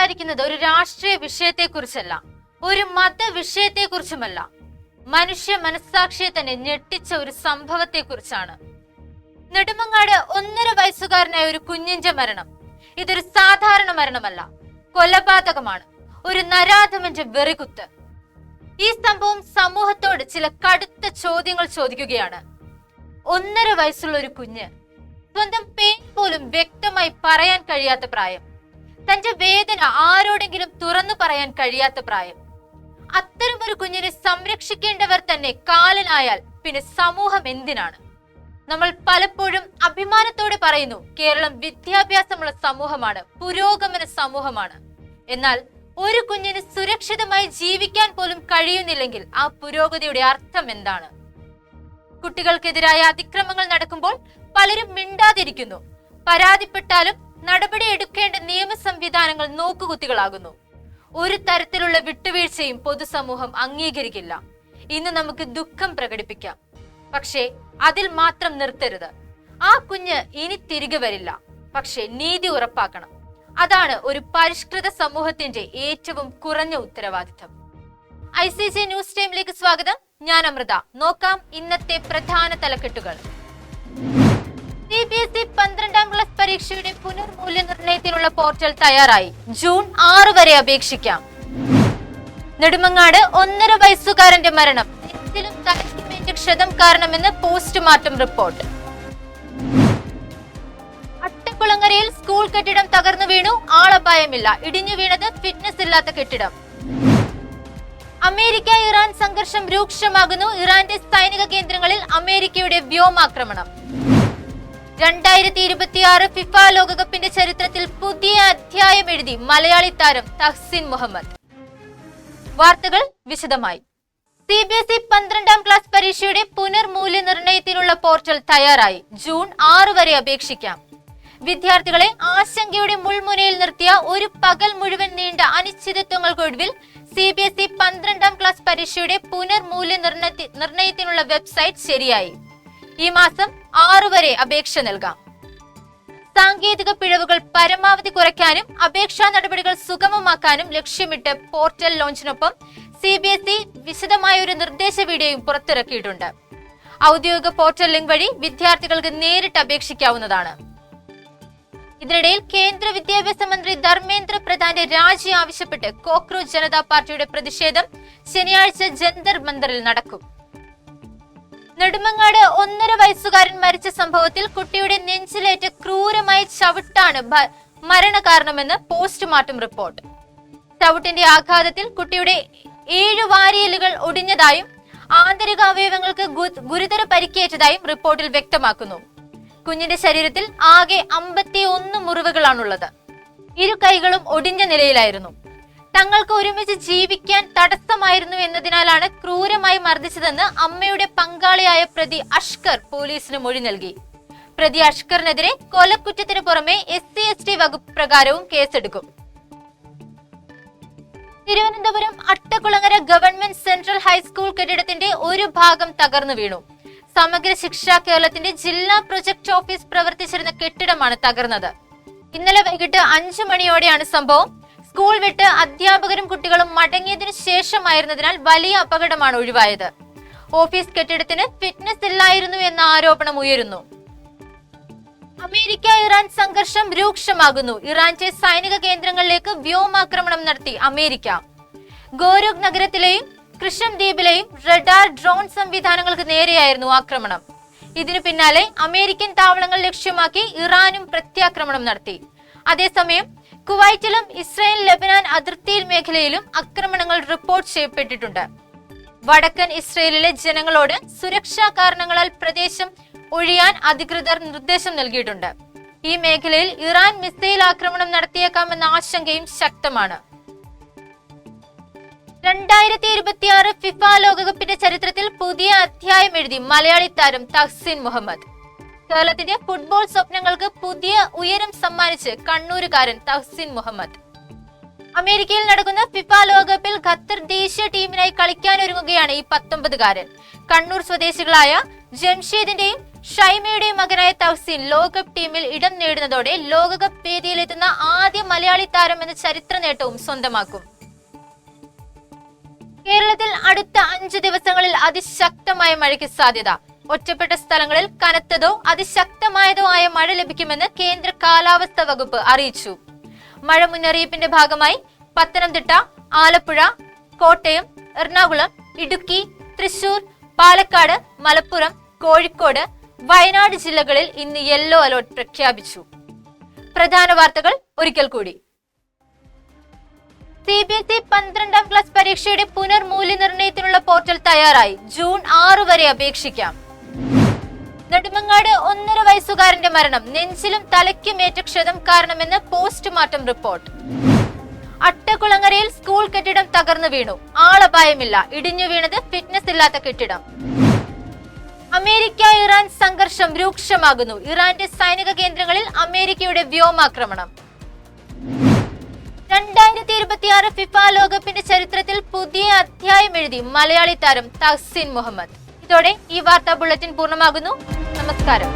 സംസാരിക്കുന്നത് ഒരു രാഷ്ട്രീയ വിഷയത്തെക്കുറിച്ചല്ല, ഒരു മത വിഷയത്തെക്കുറിച്ചുമല്ല, മനുഷ്യ മനസ്സാക്ഷിയെ തന്നെ ഞെട്ടിച്ച ഒരു സംഭവത്തെക്കുറിച്ചാണ്. നെടുമങ്ങാട് 1.5 വയസ്സുകാരനായ ഒരു കുഞ്ഞിന്റെ മരണം. ഇതൊരു സാധാരണ മരണമല്ല, കൊലപാതകമാണ്, ഒരു നരാധമന്റെ വെറികുത്ത്. ഈ സംഭവം സമൂഹത്തോട് ചില കടുത്ത ചോദ്യങ്ങൾ ചോദിക്കുകയാണ്. 1.5 വയസ്സുള്ള ഒരു കുഞ്ഞ്, സ്വന്തം പേര് പോലും വ്യക്തമായി പറയാൻ കഴിയാത്ത പ്രായം, തന്റെ വേദന ആരോടെങ്കിലും തുറന്നു പറയാൻ കഴിയാത്ത പ്രായം. അത്തരം ഒരു കുഞ്ഞിനെ സംരക്ഷിക്കേണ്ടവർ തന്നെ കാലനായാൽ പിന്നെ സമൂഹം എന്തിനാണ്? നമ്മൾ പലപ്പോഴും അഭിമാനത്തോടെ പറയുന്നു, കേരളം വിദ്യാഭ്യാസമുള്ള സമൂഹമാണ്, പുരോഗമന സമൂഹമാണ്. എന്നാൽ ഒരു കുഞ്ഞിന് സുരക്ഷിതമായി ജീവിക്കാൻ പോലും കഴിയുന്നില്ലെങ്കിൽ ആ പുരോഗതിയുടെ അർത്ഥം എന്താണ്? കുട്ടികൾക്കെതിരായ അതിക്രമങ്ങൾ നടക്കുമ്പോൾ പലരും മിണ്ടാതിരിക്കുന്നു. പരാതിപ്പെട്ടാലും നടപടി എടുക്കേണ്ട നിയമ സംവിധാനങ്ങൾ നോക്കുകുത്തികളാകുന്നു. ഒരു തരത്തിലുള്ള വിട്ടുവീഴ്ചയും പൊതുസമൂഹം അംഗീകരിക്കില്ല. ഇന്ന് നമുക്ക് ദുഃഖം പ്രകടിപ്പിക്കാം, പക്ഷേ അതിൽ മാത്രം നിർത്തരുത്. ആ കുഞ്ഞ് ഇനി തിരികെ വരില്ല, പക്ഷേ നീതി ഉറപ്പാക്കണം. അതാണ് ഒരു പരിഷ്കൃത സമൂഹത്തിന്റെ ഏറ്റവും കുറഞ്ഞ ഉത്തരവാദിത്തം. ICG ന്യൂസ് ടൈമിലേക്ക് സ്വാഗതം. ഞാൻ അമൃത. നോക്കാം ഇന്നത്തെ പ്രധാന തലക്കെട്ടുകൾ. CBSE 12ാം ക്ലാസ് പരീക്ഷയുടെ പുനർമൂല്യനിർണയത്തിനുള്ള പോർട്ടൽ തയ്യാറായി. ജൂൺ 6 വരെ അപേക്ഷിക്കാം. നെടുമങ്ങാട് 1.5 വയസ്സുകാരന്റെ മരണം നെഞ്ചിലും തലയ്ക്കുമേറ്റ ക്ഷതം കാരണമെന്ന് പോസ്റ്റ്മോർട്ടം റിപ്പോർട്ട്. അട്ടക്കുളങ്ങരയിൽ സ്കൂൾ കെട്ടിടം തകർന്നു വീണു, ആളപായമില്ല. ഇടിഞ്ഞു വീണത് ഫിറ്റ്നസ് ഇല്ലാത്ത കെട്ടിടം. അമേരിക്ക ഇറാൻ സംഘർഷം രൂക്ഷമാകുന്നു. ഇറാന്റെ സൈനിക കേന്ദ്രങ്ങളിൽ അമേരിക്കയുടെ വ്യോമാക്രമണം. 2026 ഫിഫ ലോകകപ്പിന്റെ ചരിത്രത്തിൽ പുതിയ അധ്യായം എഴുതി മലയാളി താരം തഹ്സിൻ മുഹമ്മദ്. വാർത്തകൾ വിശദമായി. CBSE 12ാം ക്ലാസ് പരീക്ഷയുടെ പുനർമൂല്യനിർണയത്തിനുള്ള പോർട്ടൽ തയ്യാറായി. ജൂൺ 6 വരെ അപേക്ഷിക്കാം. വിദ്യാർത്ഥികളെ ആശങ്കയുടെ മുൾമുനയിൽ നിർത്തിയ ഒരു പകൽ മുഴുവൻ നീണ്ട അനിശ്ചിതത്വങ്ങൾക്കൊടുവിൽ CBSE 12ാം ക്ലാസ് പരീക്ഷയുടെ പുനർമൂല്യനിർണയത്തിനുള്ള വെബ്സൈറ്റ് ശരിയായി. ഈ മാസം 6 വരെ അപേക്ഷ നൽകാം. സാങ്കേതിക പിഴവുകൾ പരമാവധി കുറയ്ക്കാനും അപേക്ഷാ നടപടികൾ സുഗമമാക്കാനും ലക്ഷ്യമിട്ട് പോർട്ടൽ ലോഞ്ചിനൊപ്പം CBSE വിശദമായ ഒരു നിർദ്ദേശ വീഡിയോയും പുറത്തിറക്കിയിട്ടുണ്ട്. ഔദ്യോഗിക പോർട്ടൽ ലിങ്ക് വഴി വിദ്യാർത്ഥികൾക്ക് നേരിട്ട് അപേക്ഷിക്കാവുന്നതാണ്. ഇതിനിടയിൽ കേന്ദ്ര വിദ്യാഭ്യാസ മന്ത്രി ധർമ്മേന്ദ്ര പ്രധാന്റെ രാജി ആവശ്യപ്പെട്ട് കോക്രോച്ച് ജനതാ പാർട്ടിയുടെ പ്രതിഷേധം ശനിയാഴ്ച ജന്തർ മന്ദറിൽ നടക്കും. നെടുമങ്ങാട് 1.5 വയസ്സുകാരൻ മരിച്ച സംഭവത്തിൽ കുട്ടിയുടെ നെഞ്ചിലേറ്റ ക്രൂരമായ ചവിട്ടാണ് മരണകാരണമെന്ന് പോസ്റ്റ്മോർട്ടം റിപ്പോർട്ട്. ചവിട്ടിന്റെ ആഘാതത്തിൽ കുട്ടിയുടെ 7 വാരിയെല്ലുകൾ ഒടിഞ്ഞതായും ആന്തരിക അവയവങ്ങൾക്ക് ഗുരുതര പരിക്കേറ്റതായും റിപ്പോർട്ടിൽ വ്യക്തമാക്കുന്നു. കുഞ്ഞിന്റെ ശരീരത്തിൽ ആകെ 51 മുറിവുകളാണുള്ളത്. 2 കൈകളും ഒടിഞ്ഞ നിലയിലായിരുന്നു. തങ്ങൾക്ക് ഒരുമിച്ച് ജീവിക്കാൻ തടസ്സമായിരുന്നു എന്നതിനാലാണ് ക്രൂരമായി മർദ്ദിച്ചതെന്ന് അമ്മയുടെ പങ്കാളിയായ പ്രതി അഷ്കർ പോലീസിന് മൊഴി നൽകി. പ്രതി അഷ്കറിനെതിരെ കൊലക്കുറ്റത്തിന് പുറമെ SC/ST വകുപ്പ് പ്രകാരവും കേസെടുക്കും. Thiruvananthapuram Attakulangara government central high school കെട്ടിടത്തിന്റെ ഒരു ഭാഗം തകർന്നു വീണു. സമഗ്ര ശിക്ഷ കേരളത്തിന്റെ ജില്ലാ പ്രൊജക്ട് ഓഫീസ് പ്രവർത്തിച്ചിരുന്ന കെട്ടിടമാണ് തകർന്നത്. ഇന്നലെ വൈകിട്ട് 5 മണിയോടെയാണ് സംഭവം. സ്കൂൾ വിട്ട് അധ്യാപകരും കുട്ടികളും മടങ്ങിയതിനു ശേഷമായിരുന്നതിനാൽ വലിയ അപകടമാണ് ഒഴിവായത്. ഓഫീസ് കെട്ടിടത്തിന് ഫിറ്റ്നസ് ഇല്ലായിരുന്നു എന്ന ആരോപണം ഉയരുന്നു. അമേരിക്ക ഇറാൻ സംഘർഷം രൂക്ഷമാകുന്നു. ഇറാന്റെ സൈനിക കേന്ദ്രങ്ങളിലേക്ക് വ്യോമാക്രമണം നടത്തി അമേരിക്ക. ഗോരുഖ് നഗരത്തിലെയും കൃഷ്ണം ദ്വീപിലെയും റഡാർ ഡ്രോൺ സംവിധാനങ്ങൾക്ക് നേരെയായിരുന്നു ആക്രമണം. ഇതിനു പിന്നാലെ അമേരിക്കൻ താവളങ്ങൾ ലക്ഷ്യമാക്കി ഇറാനും പ്രത്യാക്രമണം നടത്തി. അതേസമയം കുവൈറ്റിലും ഇസ്രായേൽ ലെബനാൻ അതിർത്തി മേഖലയിലും ആക്രമണങ്ങൾ റിപ്പോർട്ട് ചെയ്യപ്പെട്ടിട്ടുണ്ട്. വടക്കൻ ഇസ്രായേലിലെ ജനങ്ങളോട് സുരക്ഷാ കാരണങ്ങളാൽ പ്രദേശം ഒഴിയാൻ അധികൃതർ നിർദ്ദേശം നൽകിയിട്ടുണ്ട്. ഈ മേഖലയിൽ ഇറാൻ മിസൈൽ ആക്രമണം നടത്തിയേക്കാമെന്ന ആശങ്കയും ശക്തമാണ്. 2026 ഫിഫ ലോകകപ്പിന്റെ ചരിത്രത്തിൽ പുതിയ അധ്യായം എഴുതി മലയാളി താരം തഹ്സിൻ മുഹമ്മദ്. കേരളത്തിന്റെ ഫുട്ബോൾ സ്വപ്നങ്ങൾക്ക് പുതിയ ഉയരം സമ്മാനിച്ച് കണ്ണൂരുകാരൻ തഹ്സിൻ മുഹമ്മദ്. അമേരിക്കയിൽ നടക്കുന്ന ഫിഫ ലോകകപ്പിൽ ഖത്തർ ദേശീയ ടീമിനായി കളിക്കാനൊരുങ്ങുകയാണ് ഈ 19കാരൻ. കണ്ണൂർ സ്വദേശികളായ ജംഷീദിന്റെയും ഷൈമയുടെ മകനായ തഹ്സീൻ ലോകകപ്പ് ടീമിൽ ഇടം നേടുന്നതോടെ ലോകകപ്പ് വേദിയിലെത്തുന്ന ആദ്യ മലയാളി താരം എന്ന ചരിത്ര നേട്ടവും സ്വന്തമാക്കും. കേരളത്തിൽ അടുത്ത 5 ദിവസങ്ങളിൽ അതിശക്തമായ മഴയ്ക്ക് സാധ്യത. ഒറ്റപ്പെട്ട സ്ഥലങ്ങളിൽ കനത്തതോ അതിശക്തമായതോ ആയ മഴ ലഭിക്കുമെന്ന് കേന്ദ്ര കാലാവസ്ഥാ വകുപ്പ് അറിയിച്ചു. മഴ മുന്നറിയിപ്പിന്റെ ഭാഗമായി പത്തനംതിട്ട, ആലപ്പുഴ, കോട്ടയം, എറണാകുളം, ഇടുക്കി, തൃശൂർ, പാലക്കാട്, മലപ്പുറം, കോഴിക്കോട്, വയനാട് ജില്ലകളിൽ ഇന്ന് യെല്ലോ അലർട്ട് പ്രഖ്യാപിച്ചു. പ്രധാന വാർത്തകൾ ഒരിക്കൽ കൂടി. CBSE 12ാം ക്ലാസ് പരീക്ഷയുടെ പുനർമൂല്യനിർണ്ണയത്തിനുള്ള പോർട്ടൽ തയ്യാറായി. ജൂൺ 6 വരെ അപേക്ഷിക്കാം. നെടുമങ്ങാട് 1.5 വയസ്സുകാരന്റെ മരണം നെഞ്ചിലും തലയ്ക്കുമേറ്റ ക്ഷതം കാരണമെന്ന് പോസ്റ്റ്മോർട്ടം റിപ്പോർട്ട്. അട്ടകുളങ്ങരയിൽ സ്കൂൾ കെട്ടിടം തകർന്നു വീണു. ആളപായമില്ല. ഇടിഞ്ഞു വീണത് ഫിറ്റ്നസ് ഇല്ലാത്ത കെട്ടിടം. അമേരിക്ക ഇറാൻ സംഘർഷം രൂക്ഷമാകുന്നു. ഇറാന്റെ സൈനിക കേന്ദ്രങ്ങളിൽ അമേരിക്കയുടെ വ്യോമാക്രമണം. 2026 ഫിഫ ലോകകപ്പിന്റെ ചരിത്രത്തിൽ പുതിയ അധ്യായം എഴുതി മലയാളി താരം തഹ്സീൻ മുഹമ്മദ്. ഇതോടെ ഈ വാർത്താ ബുള്ളറ്റിൻ പൂർണ്ണമാകുന്നു. നമസ്കാരം.